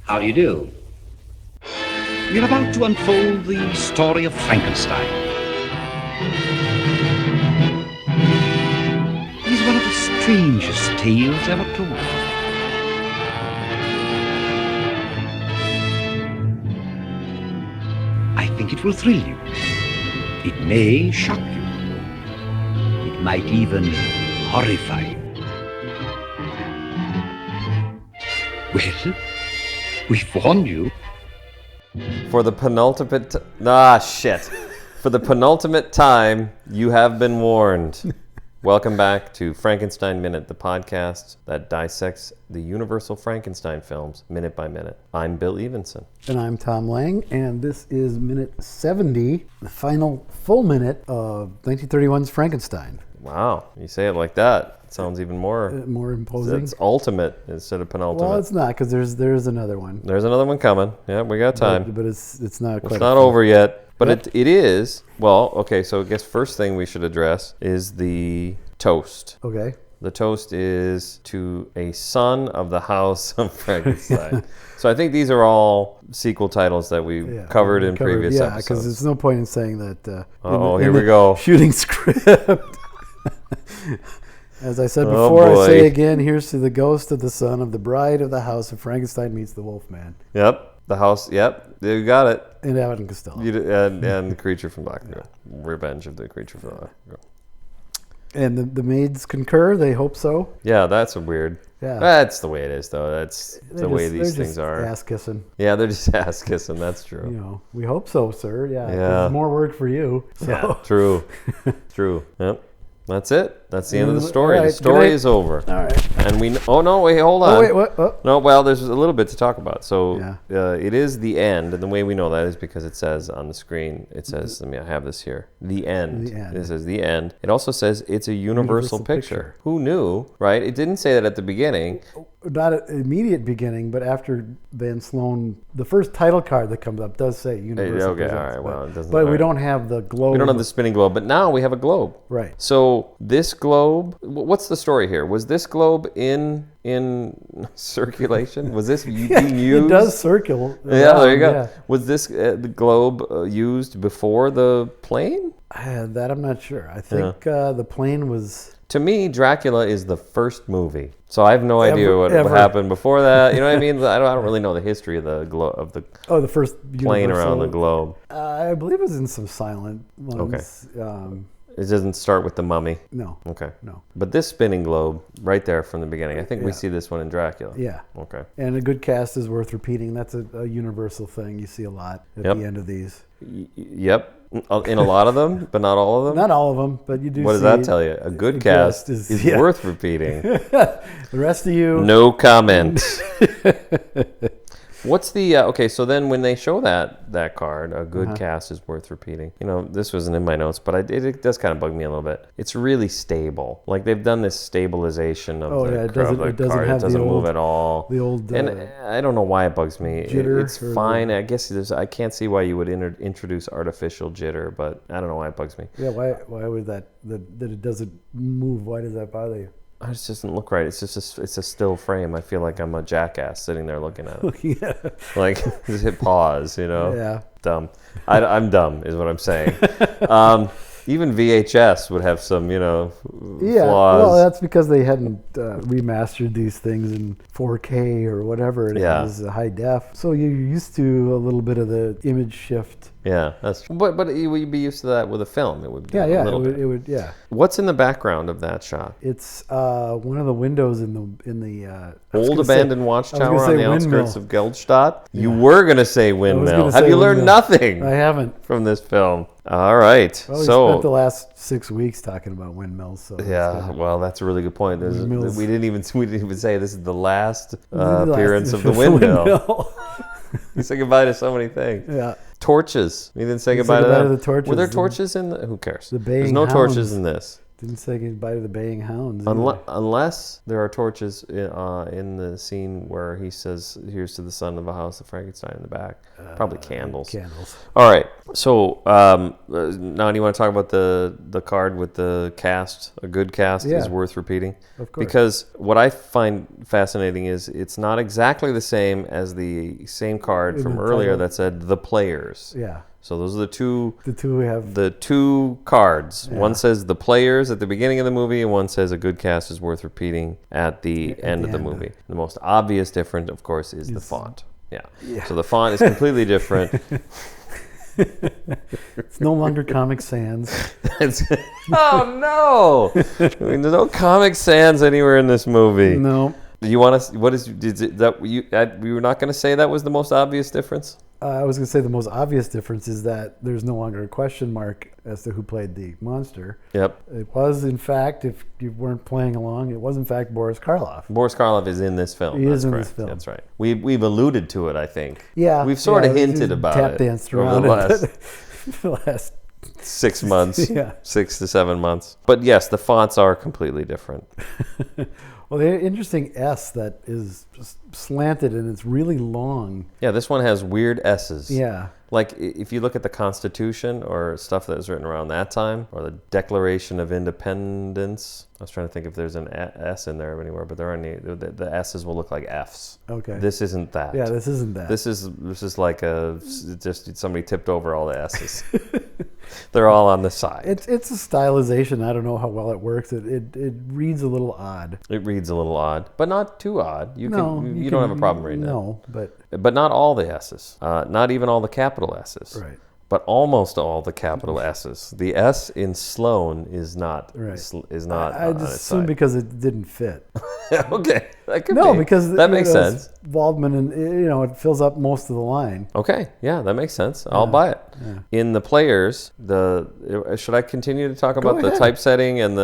How do you do? We're about to unfold the story of Frankenstein. It is one of the strangest tales ever told. I think it will thrill you. It may shock you. It might even horrify you. Well, we've warned you. For the penultimate For the penultimate time, you have been warned. Welcome back to Frankenstein Minute, the podcast that dissects the Universal Frankenstein films minute by minute. I'm Bill Evenson. And I'm Thom Lang, and this is minute 70, the final full minute of 1931's Frankenstein. Wow, you say it like that. It sounds even more imposing. It's ultimate instead of penultimate. Well, it's not, because there's another one. There's another one coming. Yeah, we got time. But it's not quite. It's not over yet. But Yep. it is. Well, okay, so I guess first thing we should address is the toast. Okay. The toast is to a son of the house of Frankenstein. So I think these are all sequel titles that we covered in previous episodes. Yeah, because there's no point in saying that. Here we go. Shooting script. As I said before, I say again, here's to the ghost of the son of the bride of the house of Frankenstein meets the Wolfman. Yep. The house, yep, you got it. And Abbott and Costello. And the creature from Black Lagoon. Revenge of the creature from Black Lagoon. And the maids concur, they hope so. Yeah, that's weird. Yeah. That's the way it is, though. That's the way these things are. Ass kissing. Yeah, they're just ass kissing. That's true. You know, we hope so, sir. Yeah. Yeah. There's more work for you. So. Yeah, true. True. Yep. That's it. That's the end of the story. All right, the story is over. All right. And we... Oh, no, wait, hold on. Oh, wait, what? Oh. No, well, there's a little bit to talk about. So Yeah. it is the end. And the way we know that is because it says on the screen, it says, I have this here, the end. The end. It says the end. It also says it's a universal picture. Who knew, right? It didn't say that at the beginning. Not at immediate beginning, but after Van Sloan, the first title card that comes up does say Universal. Okay, Presents, all right, well, it doesn't... But all we right. don't have the globe. We don't have the spinning globe, but now we have a globe. Right. So this globe, what's the story here? Was this globe in circulation? Was this being used? It does circle. Yeah, there you go. Yeah. Was this the globe used before the plane? That I'm not sure. I think the plane was... To me, Dracula is the first movie, so I have no idea what ever. happened before that. You know what I mean? I don't really know the history of the the first plane universal, around the globe. I believe it was in some silent ones. Okay. It doesn't start with the mummy. No. Okay. No. But this spinning globe, right there from the beginning, I think we see this one in Dracula. Yeah. Okay. And a good cast is worth repeating. That's a universal thing you see a lot at the end of these. Yep. In a lot of them, but not all of them? Not all of them, but you do What does that tell you? A good cast is worth repeating. The rest of you... No comment. What's the... okay, so then when they show that card, a good cast is worth repeating. You know, this wasn't in my notes, but it does kind of bug me a little bit. It's really stable. Like, they've done this stabilization of the card. It doesn't move at all. The old... and I don't know why it bugs me. Jitter It's fine. I guess I can't see why you would introduce artificial jitter, but I don't know why it bugs me. Yeah, why would that it doesn't move? Why does that bother you? It just doesn't look right. It's just it's a still frame. I feel like I'm a jackass sitting there looking at it. Yeah. Like, just hit pause, you know? Yeah. Dumb. I'm dumb, is what I'm saying. Even VHS would have some, flaws. Well, that's because they hadn't remastered these things in 4K or whatever it is, high def. So you're used to a little bit of the image shift. Yeah, that's true. But you'd be used to that with a film. It would be it would. What's in the background of that shot? It's one of the windows in the old abandoned watchtower on the outskirts of Geldstadt. Yeah. You were going to say windmill. Have you learned nothing? I haven't. From this film. All right. Well, we spent the last 6 weeks talking about windmills. So well, that's a really good point. We didn't even say this is the last appearance of the windmill. You say goodbye to so many things. Yeah. Torches. You didn't say goodbye to them. The torches. Were there torches in the... Who cares? The baying There's no hounds. torches in this. Didn't say goodbye to the baying hounds. Unless there are torches in the scene where he says, "Here's to the son of a house of Frankenstein" in the back. Probably candles. Candles. All right. So now do you want to talk about the card with the cast? A good cast is worth repeating. Of course. Because what I find fascinating is it's not exactly the same as the same card from earlier that said the players. Yeah. So those are the two. The two we have. The two cards. Yeah. One says the players at the beginning of the movie, and one says a good cast is worth repeating at the end of the movie. The most obvious difference, of course, is the font. Yeah. So the font is completely different. It's no longer Comic Sans. Oh no! I mean, there's no Comic Sans anywhere in this movie. No. You want to? What is that? We were not going to say that was the most obvious difference. I was going to say the most obvious difference is that there's no longer a question mark as to who played the monster. Yep. It was, in fact, if you weren't playing along, it was, in fact, Boris Karloff. Boris Karloff is in this film. He is in correct. this film. That's right. We've alluded to it, I think. Yeah. We've sort of hinted about tap it danced over around the last 6 months. 6 to 7 months. But yes, the fonts are completely different. Well, the interesting S that is just slanted and it's really long. Yeah, this one has weird S's. Yeah. Like if you look at the Constitution or stuff that was written around that time, or the Declaration of Independence. I was trying to think if there's an S in there anywhere, but there aren't any. The S's will look like F's. Okay. This isn't that. Yeah, this isn't that. This is like just somebody tipped over all the S's. They're all on the side. It's a stylization. I don't know how well it works. It reads a little odd. It reads a little odd, but not too odd. You don't have a problem reading No, but not all the S's. Not even all the capital S's. Right. But almost all the capital S's. The S in Sloan is not. Right. Is not. I just assumed because it didn't fit. Okay, that could be. Because that makes sense. Waldman, and it fills up most of the line. Okay, yeah, that makes sense. I'll buy it. Yeah. In the players, should I continue to talk about the typesetting and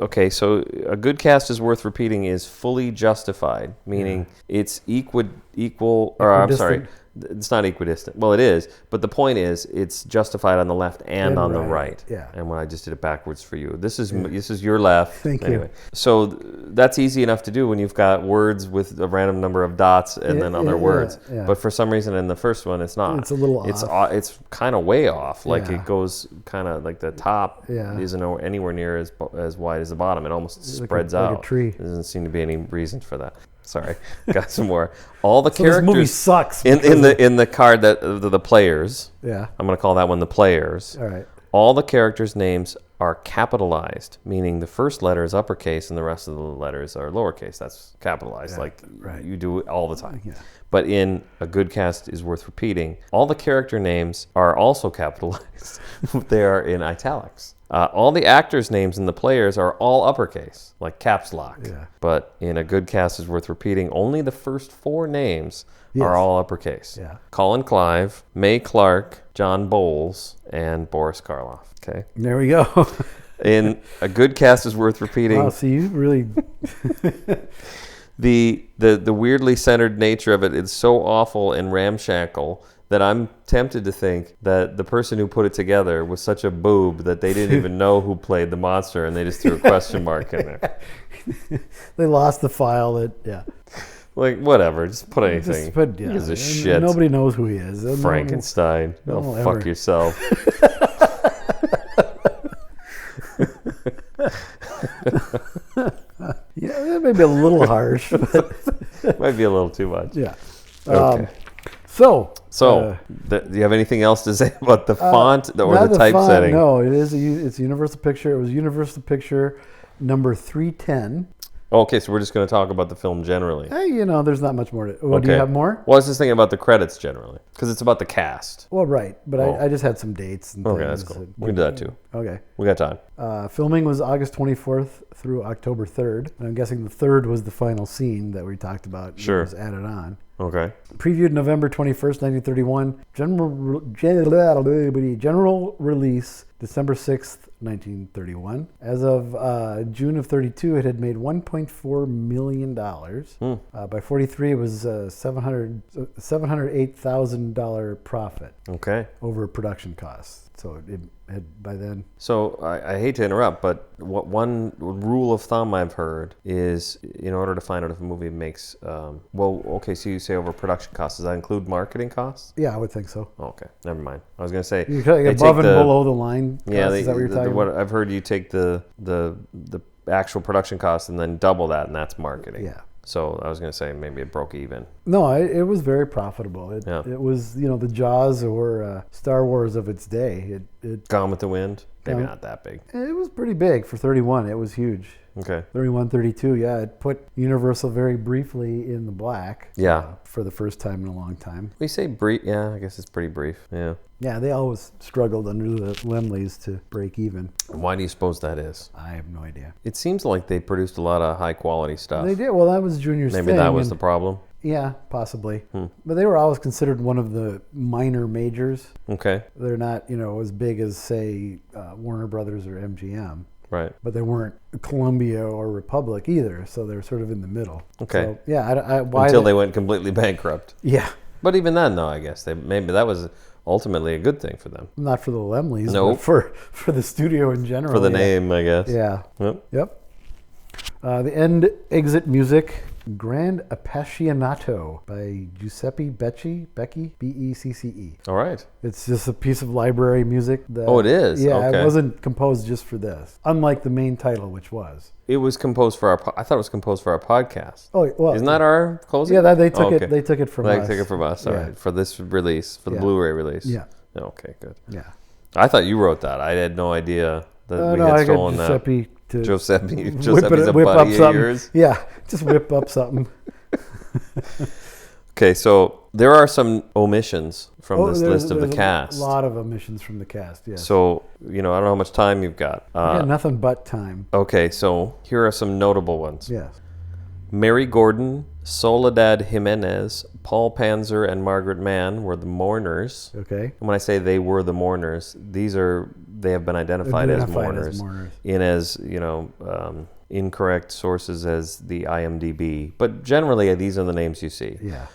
okay? So a good cast is worth repeating is fully justified, meaning it's equal. Or I'm sorry. It's not equidistant. Well, it is, but the point is, it's justified on the left and on the right. Yeah. And when I just did it backwards for you, this is your left. Thank you. So that's easy enough to do when you've got words with a random number of dots and then other words. Yeah. But for some reason, in the first one, it's not. It's a little off. It's kind of way off. Like it goes kind of like the top isn't anywhere near as wide as the bottom. It almost spreads out. Like a tree. There doesn't seem to be any reason for that. Sorry, got some more. All the characters. This movie sucks. In the card that the players. Yeah. I'm going to call that one the players. All right. All the characters' names are capitalized, meaning the first letter is uppercase and the rest of the letters are lowercase. That's capitalized, you do it all the time. Yeah. But in A Good Cast is Worth Repeating, all the character names are also capitalized. They are in italics. All the actors' names in the players are all uppercase, like caps lock. Yeah. But in A Good Cast is Worth Repeating, only the first 4 names are all uppercase. Yeah. Colin Clive, May Clark, John Bowles, and Boris Karloff. Okay. There we go. In A Good Cast is Worth Repeating. Wow, so you really... the weirdly centered nature of it is so awful and ramshackle that I'm tempted to think that the person who put it together was such a boob that they didn't even know who played the monster and they just threw a question mark in there. They lost the file Like, whatever, just put anything. Just put, Gives a shit. Nobody knows who he is. Frankenstein. Fuck yourself. Yeah, that may be a little harsh. But might be a little too much. Yeah. Okay. So do you have anything else to say about the font or the typesetting? No, it's a Universal Picture. It was Universal Picture number 310. Okay, so we're just going to talk about the film generally. Hey, there's not much more to... Do you have more? Well, I was just thinking about the credits generally, because it's about the cast. Well, right, but I just had some dates and things. Okay, that's cool. We can do that too. Okay. We got time. Filming was August 24th through October 3rd. And I'm guessing the 3rd was the final scene that we talked about. Sure. It was added on. Okay. Previewed November 21st, 1931. General release December 6th, 1931. As of June of 32, it had made $1.4 million. By 43, it was $708,000 profit. Okay. Over production costs. So it had by then. So I hate to interrupt, but one rule of thumb I've heard is in order to find out if a movie makes, so you say over production costs. Does that include marketing costs? Yeah, I would think so. Oh, okay, never mind. I was going to say you above and below the line. Costs, is that what you're talking about? I've heard you take the actual production cost and then double that, and that's marketing. Yeah. So I was going to say maybe it broke even. No, it was very profitable. It was, the Jaws or Star Wars of its day. It Gone with the Wind? Maybe not that big. It was pretty big for 31. It was huge. Okay. 31, 32, yeah. It put Universal very briefly in the black. Yeah. For the first time in a long time. We say brief. Yeah, I guess it's pretty brief. Yeah. Yeah, they always struggled under the Laemmles to break even. Why do you suppose that is? I have no idea. It seems like they produced a lot of high quality stuff. They did. Well, that was Junior's thing. Maybe that was the problem. Yeah, possibly. But they were always considered one of the minor majors. Okay. They're not, as big as, say, Warner Brothers or MGM. Right. But they weren't Columbia or Republic either, so they're sort of in the middle. Okay. So, yeah, until they went completely bankrupt. Yeah. But even then, though, I guess maybe that was ultimately a good thing for them. Not for the Laemmles, nope. But for the studio in general. For the name, I guess. Yeah. Yep. The end exit music, Grand Appassionato by Giuseppe Becci, Becce. All right. It's just a piece of library music. It is? Yeah, okay. It wasn't composed just for this, unlike the main title, which was. It was composed for I thought it was composed for our podcast. Oh, well. Isn't that our closing? Yeah, they took it. They took it from us. They took it from us. All right. For this release, for the Blu-ray release. Yeah. Okay, good. Yeah. I thought you wrote that. I had no idea that we had stolen that. Giuseppe's a buddy of yours. Yeah, just whip up something. Okay, so there are some omissions from this list of the cast. A lot of omissions from the cast, yes. So, I don't know how much time you've got. Nothing but time. Okay, so here are some notable ones. Yes. Mary Gordon, Soledad Jimenez, Paul Panzer, and Margaret Mann were the mourners. Okay. And when I say they were the mourners, they have been identified as mourners. In as, incorrect sources as the IMDb. But generally, these are the names you see. Yeah.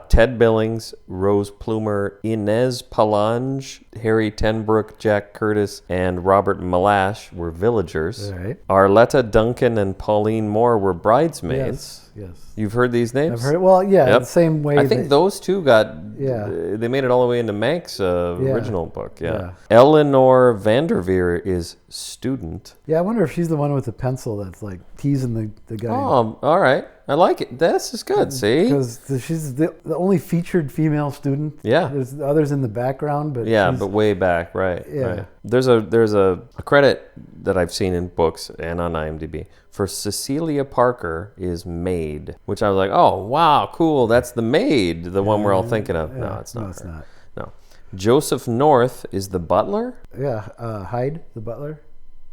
Ted Billings, Rose Plumer, Inez Palange, Harry Tenbrook, Jack Curtis, and Robert Malash were villagers. All right. Arletta Duncan and Pauline Moore were bridesmaids. Yes. You've heard these names? I've heard it. Well, yeah, the same way. I think those two they made it all the way into Mank's original book. Yeah. Eleanor Vanderveer is student. Yeah, I wonder if she's the one with the pencil that's like teasing the guy. Oh, all right. I like it. This is good, see? Because she's the only featured female student. Yeah. There's others in the background, but but way back, right. Yeah. Right. There's a credit that I've seen in books and on IMDb for Cecilia Parker is maid, which I was like, oh, wow, cool. That's the maid, the one we're all thinking of. Yeah. No, it's not. No, it's not. No. Joseph North is the butler? Yeah. Hyde, the butler.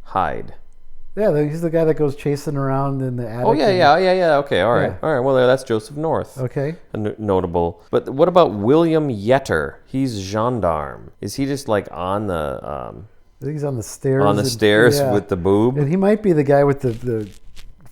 Hyde. Yeah, he's the guy that goes chasing around in the attic. Oh, yeah. Okay, all right. Yeah. All right, well, that's Joseph North. Okay. Notable. But what about William Yetter? He's gendarme. Is he just like on the... I think he's on the stairs. On the stairs with the boob? And he might be the guy with the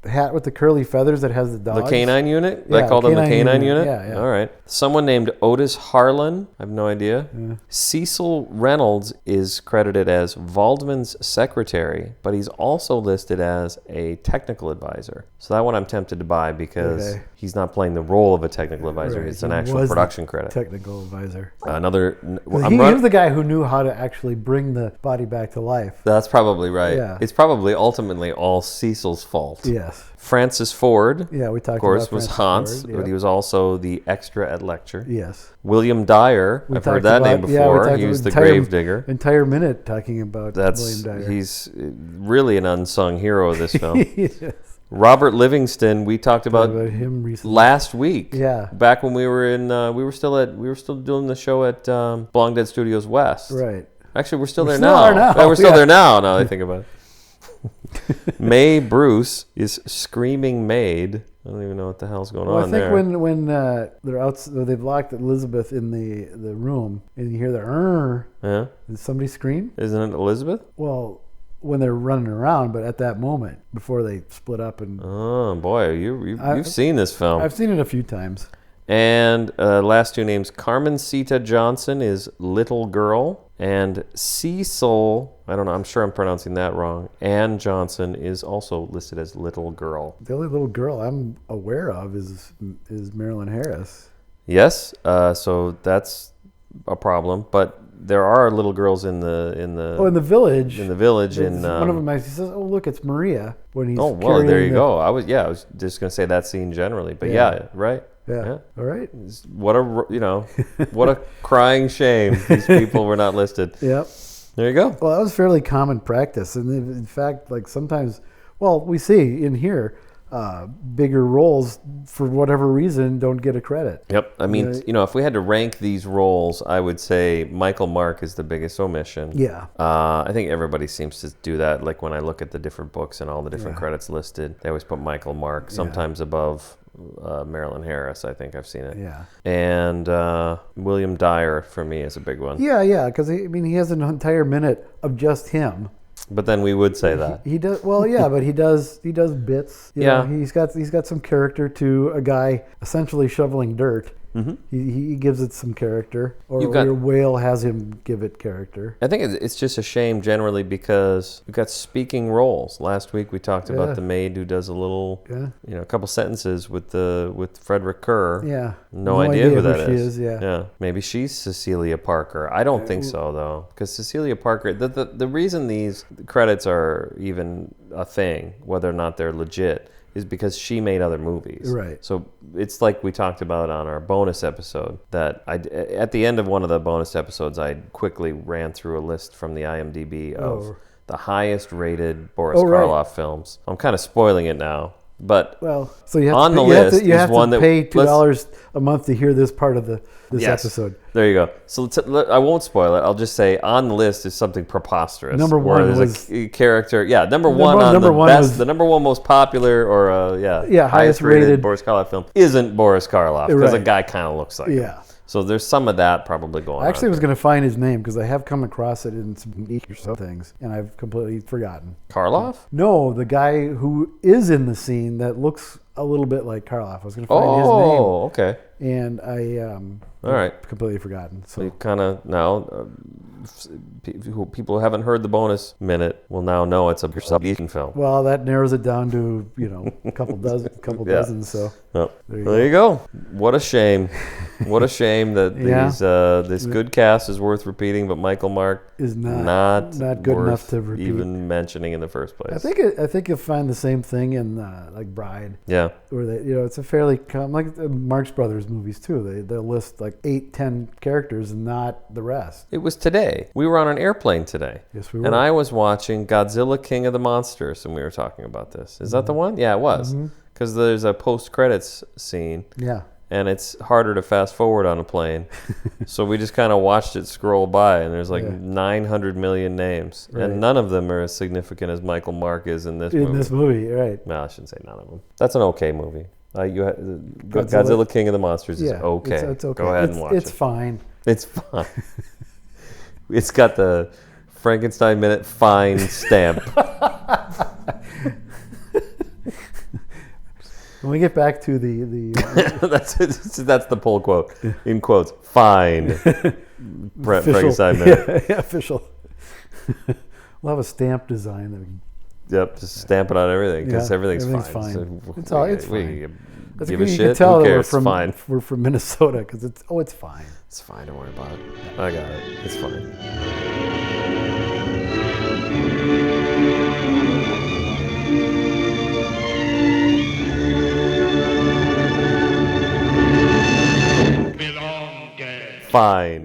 hat with the curly feathers that has the dogs. The canine unit? Yeah, I called him the canine unit? Yeah. All right. Someone named Otis Harlan. I have no idea. Yeah. Cecil Reynolds is credited as Valdman's secretary, but he's also listed as a technical advisor. So that one I'm tempted to buy because he's not playing the role of a technical advisor. Right. It's an actual production credit. Technical advisor. He was the guy who knew how to actually bring the body back to life. That's probably right. Yeah. It's probably ultimately all Cecil's fault. Yes. Francis Ford, we talked about, of course, was Francis Hans, Ford, but he was also the extra at lecture. Yes. William Dyer, I've heard that name before. He was the gravedigger. Entire minute talking about William Dyer. He's really an unsung hero of this film. Yes. Robert Livingston, we talked about him recently. Last week. Yeah. Back when we were in, we were still doing the show at Belong Dead Studios West. Right. Actually, we're still there now. We're still there now. Now that I think about it. Mae Bruce is screaming maid. I don't even know what the hell's going on there. I think when they're out, they've locked Elizabeth in the room, and you hear the Yeah. Did somebody scream? Isn't it Elizabeth? Well, when they're running around, but at that moment before they split up and. Oh boy, you've seen this film. I've seen it a few times. And last two names, Carmencita Johnson is Little Girl, and Cecil, I don't know, I'm sure I'm pronouncing that wrong, Ann Johnson is also listed as Little Girl. The only little girl I'm aware of is Marilyn Harris. Yes, so that's a problem, but there are little girls in the village. In the village, one of them, he says, "Oh, look, it's Maria." When he's there you go. I was just gonna say that scene generally, but right. Yeah. All right. What a crying shame these people were not listed. Yep. There you go. Well, that was fairly common practice, and in fact, like sometimes, we see in here bigger roles for whatever reason don't get a credit. Yep. I mean, if we had to rank these roles, I would say Michael Mark is the biggest omission. Yeah. I think everybody seems to do that. Like when I look at the different books and all the different credits listed, they always put Michael Mark sometimes above Marilyn Harris. I think I've seen it. Yeah. And William Dyer for me is a big one. Yeah, because he has an entire minute of just him. But then we would say that he does well, yeah. But he does bits. You know, he's got some character to a guy essentially shoveling dirt. Mm-hmm. He gives it some character, or Whale has him give it character. I think it's just a shame generally because we've got speaking roles. Last week we talked about the maid who does a little, a couple sentences with Frederick Kerr. Yeah, no idea who that she is. Yeah, maybe she's Cecilia Parker. I don't think so though, because Cecilia Parker. The reason these credits are even a thing, whether or not they're legit, is because she made other movies. Right. So it's like we talked about on our bonus episode that at the end of one of the bonus episodes, I quickly ran through a list from the IMDb of the highest rated Boris Karloff films. I'm kind of spoiling it now. But so you have on to, the you list have to, you is have one to that pay $2 a month to hear this part of this episode. There you go. So I won't spoil it. I'll just say on the list is something preposterous. Number one was a character. Yeah, number one the number one most popular or highest rated Boris Karloff film isn't Boris Karloff because a guy kind of looks like him. So there's some of that probably going on. I actually was going to find his name because I have come across it in some or so things, and I've completely forgotten. Karloff? No, the guy who is in the scene that looks a little bit like Karloff. I was going to find his name. Oh, okay. And I completely forgotten. So you kind of now, people who haven't heard the bonus minute will now know it's a sub-Eaton film. Well, that narrows it down to a couple dozen. So there you go. What a shame! What a shame that this good cast is worth repeating, but Michael Mark is not good enough to repeat. Even mentioning in the first place. I think you'll find the same thing in like Bride. Yeah, where it's a fairly like the Marx Brothers movies too. They'll list like 8-10 characters and not the rest. It was today. We were on an airplane today. Yes, we were. And I was watching Godzilla King of the Monsters, and we were talking about this. Is that the one? Yeah, it was. Because there's a post-credits scene. Yeah. And it's harder to fast forward on a plane. So we just kind of watched it scroll by, and there's like 900 million names. Right. And none of them are as significant as Michael Mark is in this movie. In this movie, right. No, I shouldn't say none of them. That's an okay movie. Godzilla King of the Monsters is okay. It's okay. Go ahead and watch it. It's fine. It's fine. It's got the Frankenstein Minute fine stamp. When we get back to the that's the pull quote in quotes. Fine. Frankenstein Minute. Yeah, official. We'll have a stamp design. Yep, just stamp it on everything because everything's fine. So, it's fine. Give a shit. Who cares? It's fine. We're from Minnesota because it's fine. It's fine. Don't worry about it. I got it. It's fine. Fine.